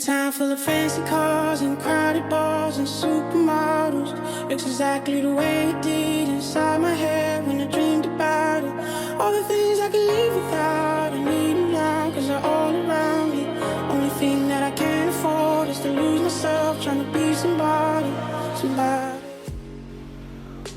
town full of fancy cars and crowded bars and supermodels. Looks exactly the way it did inside my head when I dreamed about it. All the things I could live without, I need them now, cause they're all around me. Only thing that I can't afford is to lose myself trying to be somebody.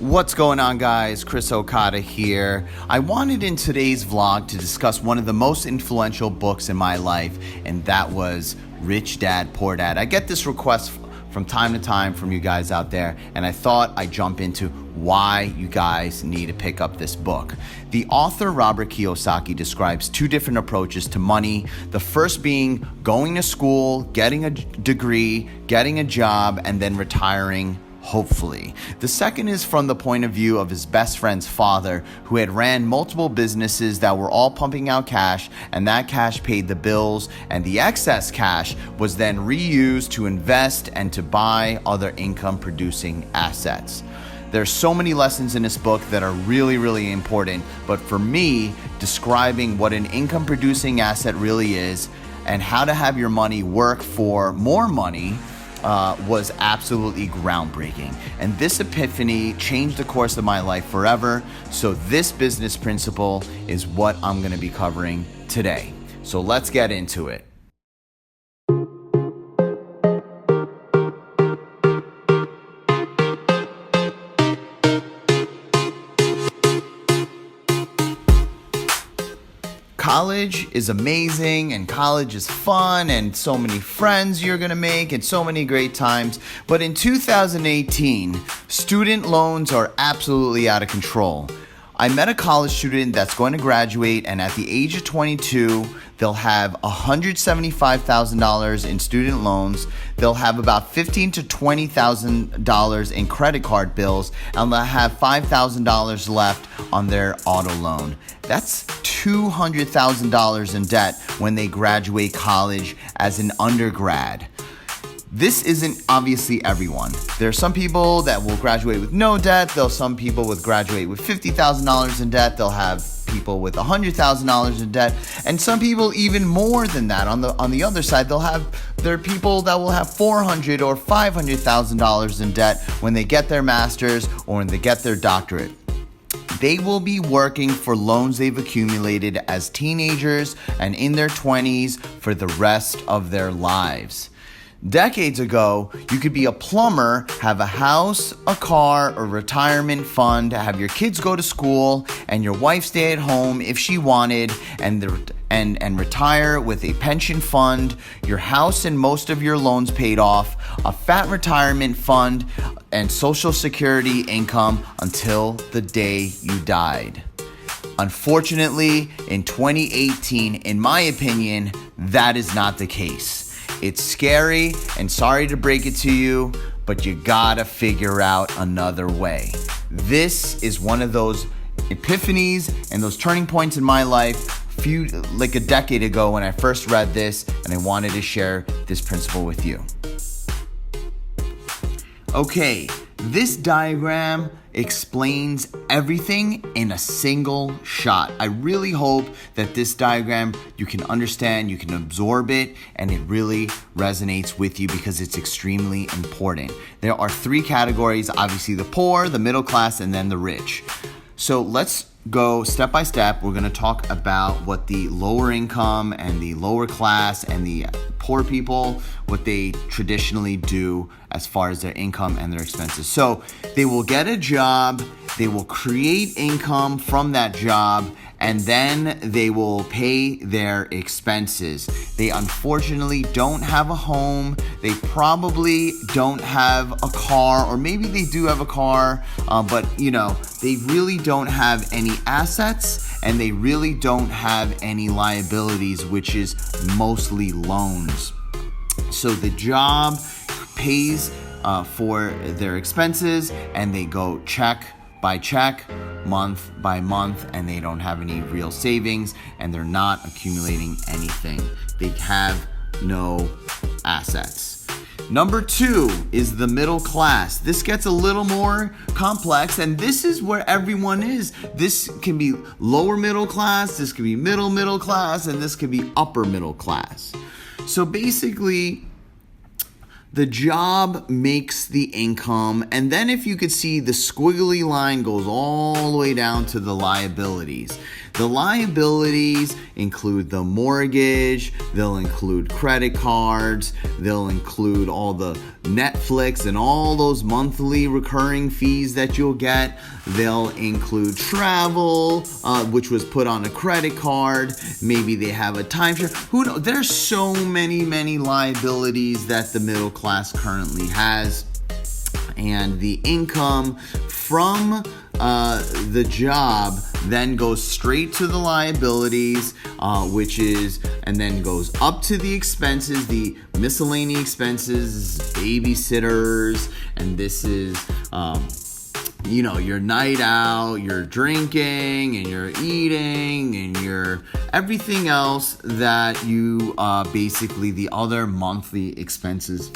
What's going on, guys? Chris Okada here. I wanted in today's vlog to discuss one of the most influential books in my life, and that was Rich Dad, Poor Dad. I get this request from time to time from you guys out there, and I thought I'd jump into why you guys need to pick up this book. The author, Robert Kiyosaki, describes two different approaches to money. The first being going to school, getting a degree, getting a job, and then retiring, hopefully. The second is from the point of view of his best friend's father, who had ran multiple businesses that were all pumping out cash, and that cash paid the bills, and the excess cash was then reused to invest and to buy other income-producing assets. There's so many lessons in this book that are really, really important, but for me, describing what an income-producing asset really is and how to have your money work for more money was absolutely groundbreaking. And this epiphany changed the course of my life forever. So this business principle is what I'm going to be covering today. So let's get into it. College is amazing, and college is fun, and so many friends you're gonna make, and so many great times. But in 2018, student loans are absolutely out of control. I met a college student that's going to graduate, and at the age of 22, they'll have $175,000 in student loans. They'll have about $15,000 to $20,000 in credit card bills, and they'll have $5,000 left on their auto loan. That's $200,000 in debt when they graduate college as an undergrad. This isn't obviously everyone. There are some people that will graduate with no debt. There's some people will graduate with $50,000 in debt. They'll have people with $100,000 in debt, and some people even more than that. On the other side, there are people that will have $400,000 or $500,000 in debt when they get their master's or when they get their doctorate. They will be working for loans they've accumulated as teenagers and in their 20s for the rest of their lives. Decades ago, you could be a plumber, have a house, a car, a retirement fund, have your kids go to school, and your wife stay at home if she wanted, and retire with a pension fund, your house and most of your loans paid off, a fat retirement fund, and Social Security income until the day you died. Unfortunately, in 2018, in my opinion, that is not the case. It's scary, and sorry to break it to you, but you gotta figure out another way. This is one of those epiphanies and those turning points in my life like a decade ago when I first read this, and I wanted to share this principle with you. Okay, this diagram explains everything in a single shot. I really hope that this diagram you can understand, you can absorb it, and it really resonates with you because it's extremely important. There are three categories, obviously the poor, the middle class, and then the rich. So let's go step by step. We're going to talk about what the lower income and the lower class and the poor people, what they traditionally do as far as their income and their expenses. So they will get a job, they will create income from that job, and then they will pay their expenses. They unfortunately don't have a home. They probably don't have a car, or maybe they do have a car, but they really don't have any assets, and they really don't have any liabilities, which is mostly loans. So the job pays for their expenses, and they go check by check, month by month, and they don't have any real savings, and they're not accumulating anything. They have no assets. Number two is the middle class. This gets a little more complex, and this is where everyone is. This can be lower middle class, this can be middle class, and this can be upper middle class. So basically, the job makes the income, and then if you could see, the squiggly line goes all the way down to the liabilities. The liabilities include the mortgage, they'll include credit cards, they'll include all the Netflix and all those monthly recurring fees that you'll get. They'll include travel, which was put on a credit card. Maybe they have a timeshare. Who knows? There's so many liabilities that the middle class currently has. And the income from the job then goes straight to the liabilities, and then goes up to the expenses, the miscellaneous expenses, babysitters, and this is, your night out, your drinking, and your eating, and your everything else that you, basically the other monthly expenses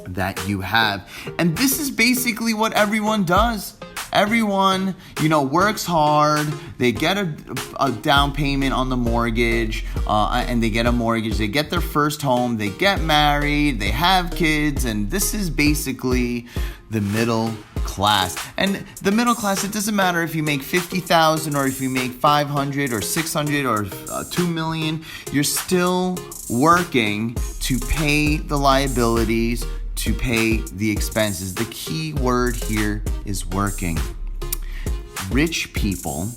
that you have. And this is basically what everyone does. Everyone, works hard. They get a down payment on the mortgage, and they get a mortgage. They get their first home. They get married. They have kids. And this is basically the middle class. And the middle class, it doesn't matter if you make $50,000 or if you make $500 or $600 or $2 million. You're still working to pay the liabilities, to pay the expenses. The key word here is working. Rich people,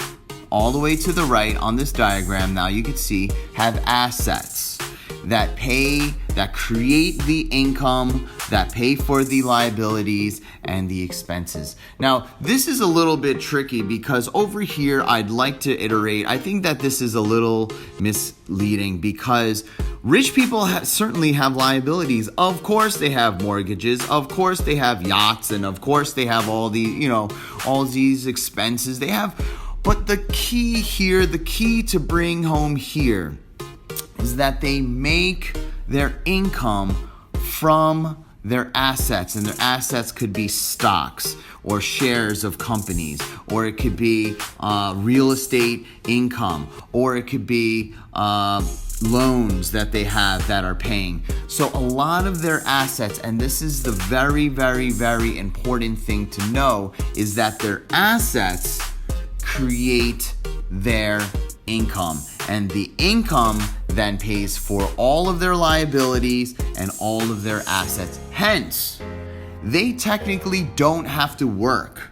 all the way to the right on this diagram, now you can see, have assets that create the income, that pay for the liabilities and the expenses. Now, this is a little bit tricky because over here, I'd like to iterate. I think that this is a little misleading because rich people certainly have liabilities. Of course, they have mortgages. Of course, they have yachts, and of course, they have all these expenses they have. But the key here, the key to bring home here, is that they make their income from their assets, and their assets could be stocks or shares of companies, or it could be real estate income, or it could be loans that they have that are paying. So a lot of their assets, and this is the very important thing to know, is that their assets create their income, and the income then pays for all of their liabilities and all of their assets. Hence, they technically don't have to work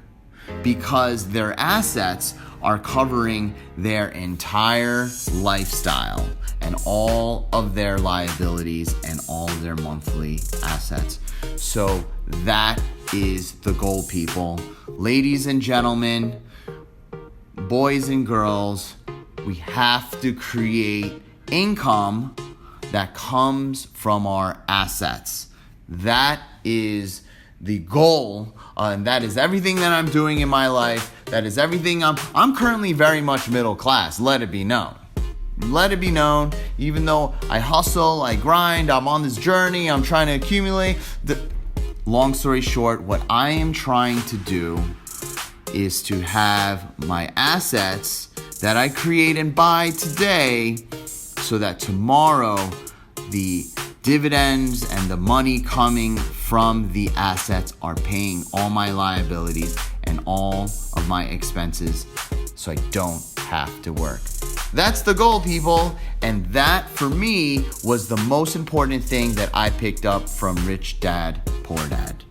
because their assets are covering their entire lifestyle and all of their liabilities and all of their monthly assets. So that is the goal, people. Ladies and gentlemen, boys and girls, we have to create income that comes from our assets. That is the goal, and that is everything that I'm doing in my life. That is everything. I'm currently very much middle class. Let it be known. Let it be known. Even though I hustle, I grind, I'm on this journey, I'm trying to accumulate. Long story short, what I am trying to do is to have my assets that I create and buy today, so that tomorrow the dividends and the money coming from the assets are paying all my liabilities and all of my expenses, so I don't have to work. That's the goal, people. And that, for me, was the most important thing that I picked up from Rich Dad, Poor Dad.